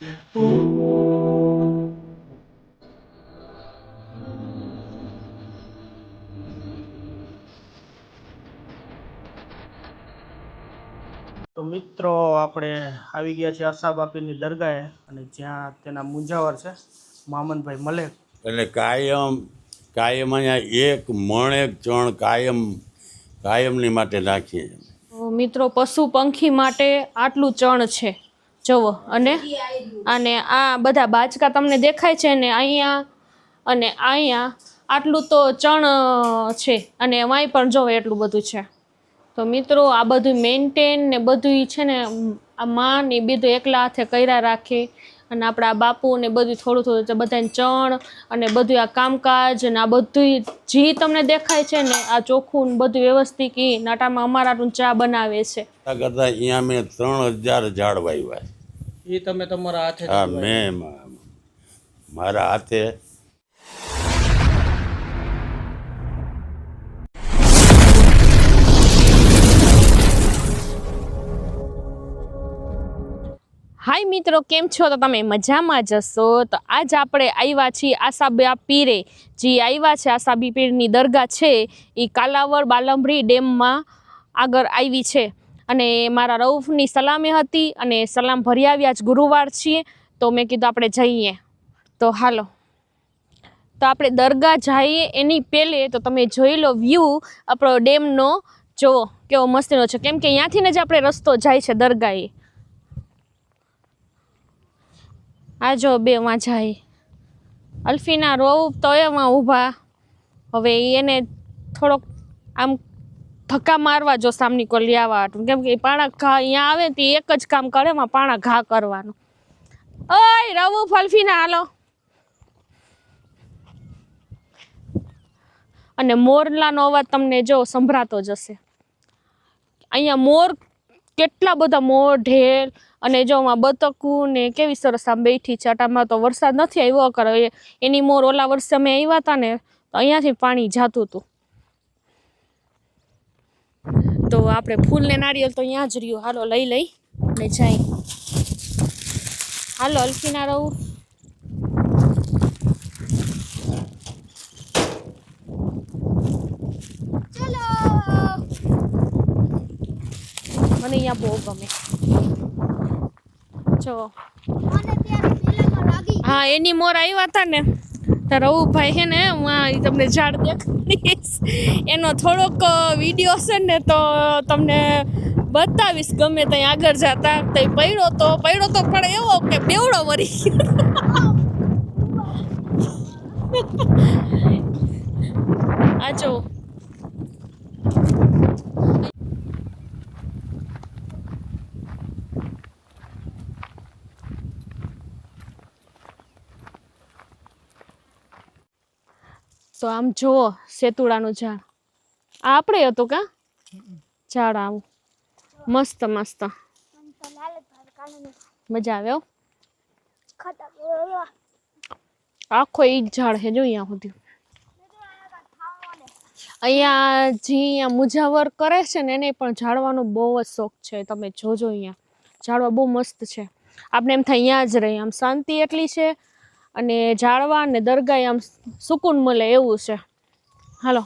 તો મિત્રો આપણે આવી ગયા છીએ આશાબાપીની દરગાહે અને જ્યાં તેના મુંજાવર છે મામનભાઈ મલેક. એટલે કાયમ અહીંયા એક મણ એક ચણ કાયમની માટે નાખીએ. મિત્રો પશુ પંખી માટે આટલું ચણ છે જુઓ. અને આ બધા બાચકા તમને દેખાય છે ને અહીંયા આટલું તો ચણ છે અને વાંય પણ જોવે એટલું બધું છે. તો મિત્રો આ બધું મેન્ટેન ને બધું છે ને આ માં ને બધું એકલા હાથે કર્યા રાખે અને આપણા બાપુ ને બધું થોડું બધાને ચણ અને બધું આ કામકાજ અને આ બધું જે તમને દેખાય છે ને આ ચોખ્ખું બધું વ્યવસ્થિત નાટામાં અમારાનું ચા બનાવે છે. કરતા અહીંયા મેં 3000 ઝાડ વાવ્યા. એ તમે તમારા હાથે? હા, મેં મારા હાથે. હાય મિત્રો, કેમ છો? તો તમે મજામાં જશો. તો આજ આપણે આવ્યા છીએ આશાબા પીરે. જે આવ્યા છે આશાબા પીરની દરગાહ છે એ કાલાવડ બાલમરી ડેમમાં આગળ આવી છે. અને મારા રઉફની સલામે હતી અને સલામ ભરી આવ્યા. આજ ગુરુવાર છીએ તો મેં કીધું આપણે જઈએ. તો હાલો, તો આપણે દરગાહ જઈએ એની પહેલે તો તમે જોઈ લો વ્યૂ આપણો ડેમનો. જુઓ કેવો મસ્તીનો છે, કેમ કે અહીંયાથી જ આપણે રસ્તો જાય છે દરગાહે. આ જો બે માં જાય. અલ્ફીના રઉફ તો એમાં ઊભા. હવે એને થોડોક આમ ધક્કા મારવા જો સામની કો લેવા હતું, કેમ કે પાણા ઘા અહીંયા આવે તે એક જ કામ કરે એમાં પાણા ઘા કરવાનું. ઓય રઉફ, અલ્ફીના હાલો. અને મોરલાનો અવાજ તમને જો સંભળાતો જશે. અહીંયા મોર, કેટલા બધા મોર, ઢેલ અને જો આમાં બતકું ને કેવી સરસ આમ બેઠી છે. અટામાં તો વરસાદ નથી આવ્યો કરે એની મોર ઓલા વર્ષે અમે આવ્યા હતા ને તો અહીંયાથી પાણી જાતું હતું. તો આપણે ફૂલ ને નારિયેલ તો અહીંયા જ રહ્યું. હાલો લઈ ને જાય. હાલો અલ્ફીના રહું. મને અહીંયા બહુ ગમે. જો હા, એની મોર આવ્યા હતા ને તો રઉભાઈ છે ને હું તમને ઝાડ દેખાડીશ. એનો થોડોક વિડીયો છે ને તો તમને બતાવીશ ગમે ત્યાં આગળ જતા. તો પડ્યો તો પણ એવો કે બેવડો મરી ગયો. આ જો તો આમ જુઓ સેતુડાનું ઝાડ. આ આપણે હતું કા ઝાડ આવું મસ્ત મજા આવે. આખો એક ઝાડ છે જો અહીંયા સુધી. અહીંયા જે મુજાવર કરે છે ને એને પણ ઝાડવાનો બહુ જ શોખ છે. તમે જોજો અહીંયા ઝાડવા બહુ મસ્ત છે. આપણે એમ થાય અહીંયા જ રહી, આમ શાંતિ એટલી છે અને ઝાડવા ને દરગાહ આમ સુકૂન મળે એવું છે. હાલો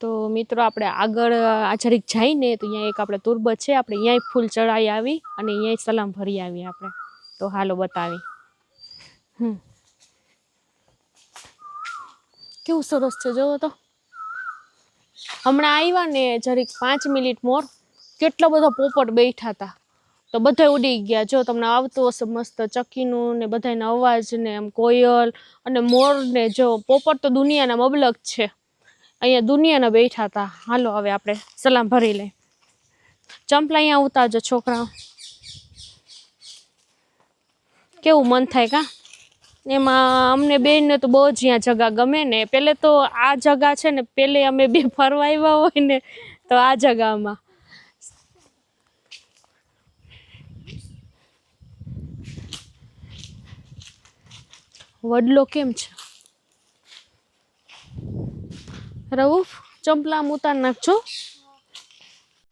તો મિત્રો આપણે આગળ આ જરીક જઈને તો અહીંયા એક આપણે તુરબત છે, આપણે અહીંયા ફૂલ ચડાવી આવી અને અહીંયા સલામ ભરી આવી આપણે. તો હાલો બતાવી. કેવું સરસ છે જોવો તો. હમણાં આવ્યા ને જરીક 5 મિનિટ મોર, કેટલો બધો પોપટ બેઠા હતા તો બધા ઉડી ગયા. જો તમને આવતું હશે મસ્ત ચકીનું ને બધાના અવાજ ને એમ કોયલ અને મોર ને. જો પોપટ તો દુનિયાના મબલક છે, અહીંયા દુનિયાના બેઠા હતા. હાલો હવે આપણે સલામ ભરી લઈ. ચંપલા અહીંયા ઉતારજો છોકરાઓ. કેવું મન થાય કા એમાં. અમને બેનને તો બહુ જ અહીંયા જગા ગમે ને. પેલે તો આ જગા છે ને, પેલે અમે બે ફરવા આવ્યા હોય ને તો આ જગામાં વડલો કેમ છે. રઉફ ચંપલા ઉતાર નાખજો.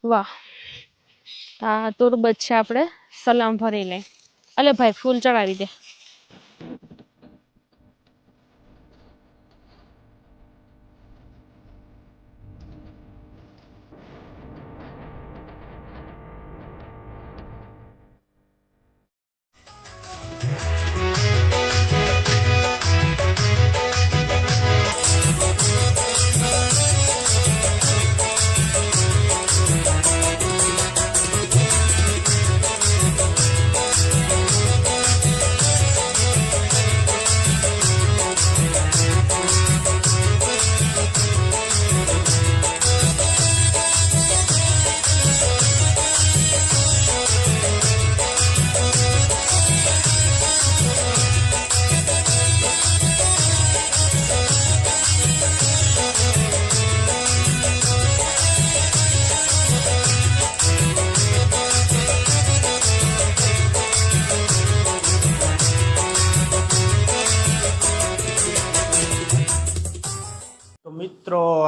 વાહ, આ તુરબત છે, આપણે સલામ ભરી લઈ. અલે ભાઈ ફૂલ ચડાવી દે.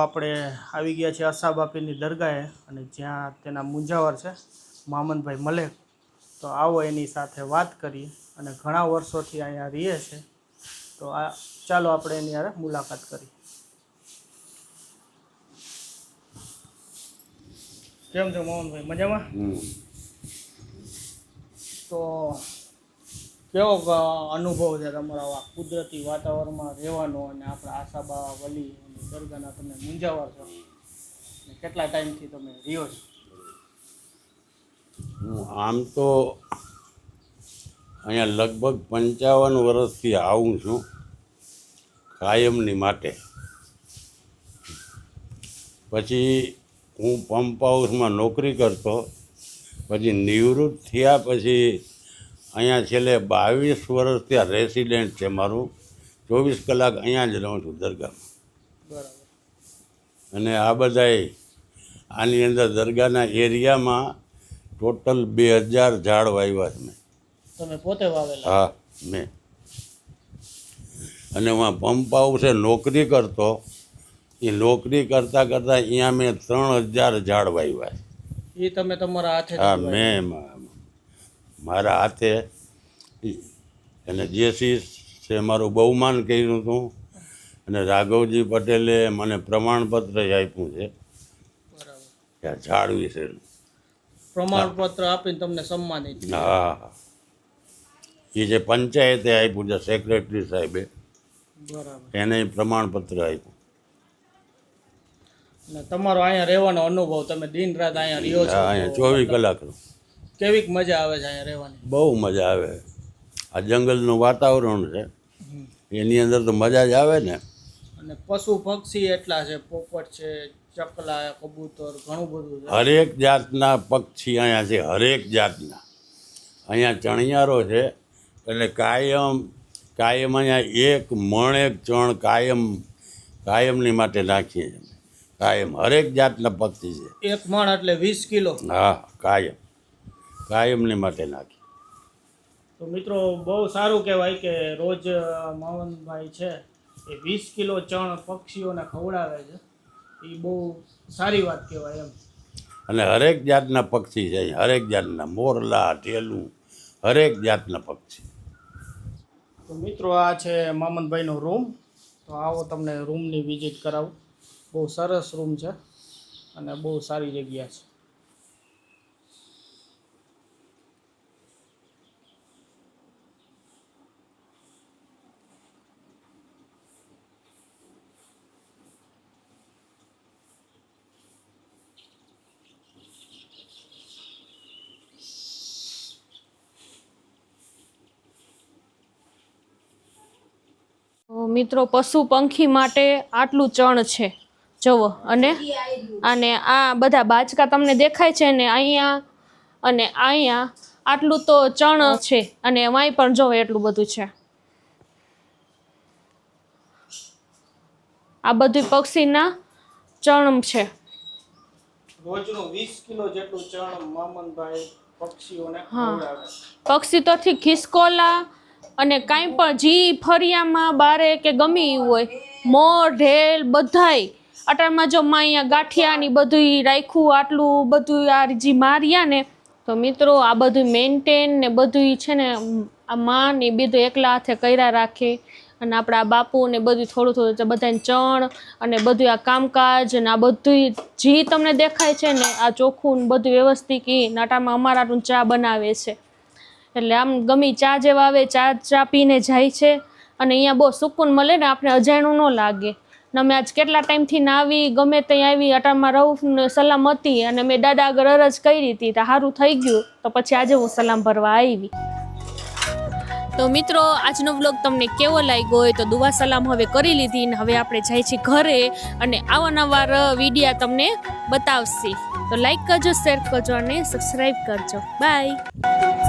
આપણે આવી ગયા છીએ આશાબાપીની દરગાહે અને જ્યાં તેના મુંજાવર છે મામનભાઈ મલેક. તો આવો એની સાથે વાત કરીએ અને ઘણા વર્ષોથી અહીંયા રહીએ છે. તો ચાલો આપણે એની હારે મુલાકાત કરીએ. કેમ છો મોહનભાઈ, મજામાં? તો કેવો અનુભવ છે તમારો આ કુદરતી વાતાવરણમાં રહેવાનો અને આપણા આશાબા વલી દરગાહના તમે મુંજાવર છો અને કેટલા ટાઈમથી તમે રહ્યો છો? હું આમ તો અહીંયા લગભગ 55 વર્ષથી આવું છું કાયમની માટે. પછી હું પંપ હાઉસમાં નોકરી કરતો, પછી નિવૃત્ત થયા પછી અહીંયા છેલ્લે 22 વર્ષ ત્યાં રેસિડેન્ટ છે મારું. 24 કલાક અહીંયા જ રહું છું દરગાહમાં. બરાબર. અને આ બધાય આની અંદર દરગાહના એરિયામાં ટોટલ 2000 ઝાડ વાવ્યા છે મેં. તમે પોતે વાવેલા? હા, મેં. અને હું પંપ હાઉસે નોકરી કરતો. એ નોકરી કરતાં કરતાં અહીંયા મેં 3000 ઝાડ વાવ્યા છે. એ તમે તમારા હાથે? હા, મેં મારા હાથે. અને જેસી છે મારું બહુમાન કર્યું હતું અને રાઘવજી પટેલે મને પ્રમાણપત્ર આપ્યું છે બરાબર. કે આ ઝાડ વિશે. પ્રમાણપત્ર આપીને તમને સન્માનિત? હા, એ જે પંચાયતે આપ્યું છે સેક્રેટરી સાહેબે, બરાબર. એને પ્રમાણપત્ર આપ્યું. અને તમારો અહીંયા રહેવાનો અનુભવ, તમે દિન રાત અહીંયા રહ્યો છો? અહીંયા 24 કલાક. કેવીક મજા આવે છે અહીંયા રહેવાની? બહુ મજા આવે. આ જંગલનું વાતાવરણ છે એની અંદર તો મજા જ આવે ને. અને પશુ પક્ષી એટલા છે, પોપટ છે, ચકલા, કબૂતર, ઘણું બધું છે. હરેક જાતના પક્ષી અહીંયા છે, હરેક જાતના. અહીંયા ચણિયારો છે એટલે કાયમ અહીંયા એક ચણ કાયમની માટે નાખીએ છીએ. કાયમ હરેક જાતના પક્ષી છે. એક મણ એટલે 20 કિલો? હા, કાયમની માટે નાખી. તો મિત્રો બહુ સારું કહેવાય કે રોજ માવનભાઈ છે એ 20 કિલો ચણ પક્ષીઓને ખવડાવે છે. એ બહુ સારી વાત કહેવાય એમ. અને હરેક જાતના પક્ષી છે અહીંયા, હરેક જાતના મોરલા, ઢેલું, હરેક જાતના પક્ષી. તો મિત્રો આ છે મામનભાઈનો રૂમ. તો આવો તમને રૂમની વિઝિટ કરાવું. બહુ સરસ રૂમ છે અને બહુ સારી જગ્યા છે. મિત્રો પશુ પંખી માટે આટલું ચણ છે જુઓ. અને આ બધા બાચકા તમને દેખાય છે ને અહીંયા આટલું તો ચણ છે. અને વાંય પણ જો એટલું બધું છે. આ બધું પક્ષીના ચણ છે. રોજનું 20 કિલો જેટલું ચણ મામનભાઈ પક્ષીઓને ખવડાવે. પક્ષી તો ઠીક, ખિસકોલા અને કાંઈ પણ જી ફરિયામાં બારે કે ગમી હોય, મોર, ઢેલ, બધાય અટાણમાં જો માં અહીંયા ગાંઠિયા ની બધું રાખ્યું, આટલું બધું આ જી માર્યા ને. તો મિત્રો આ બધું મેન્ટેન ને બધું છે ને આ માં ને બધું એકલા હાથે કર્યા રાખે. અને આપણા બાપુ ને બધું થોડું બધાને ચણ અને બધું આ કામકાજ અને આ બધું જી તમને દેખાય છે ને આ ચોખ્ખું ને બધું વ્યવસ્થિત નાટામાં અમારા ચા બનાવે છે. એટલે આમ ગમી ચા જેવા આવે, ચા પીને જાય છે. અને અહીંયા બહુ સુકૂન મળે ને, આપણે અજાણ્યું ન લાગે. ને અમે આજ કેટલા ટાઈમથી ના આવી, ગમે ત્યાં આવી, અટાણમાં રહું સલામતી. અને મેં દાદા આગળ અરજ કરી હતી તો સારું થઈ ગયું. તો પછી આજે હું સલામ ભરવા આવી. તો મિત્રો આજનો વ્લોગ તમને કેવો લાગ્યો હોય તો દુઆ સલામ હવે કરી લીધી ને હવે આપણે જાય છીએ ઘરે અને અવારનવાર વિડીયા તમને બતાવશે. તો લાઈક કરજો, શેર કરજો અને સબસ્ક્રાઈબ કરજો. બાય.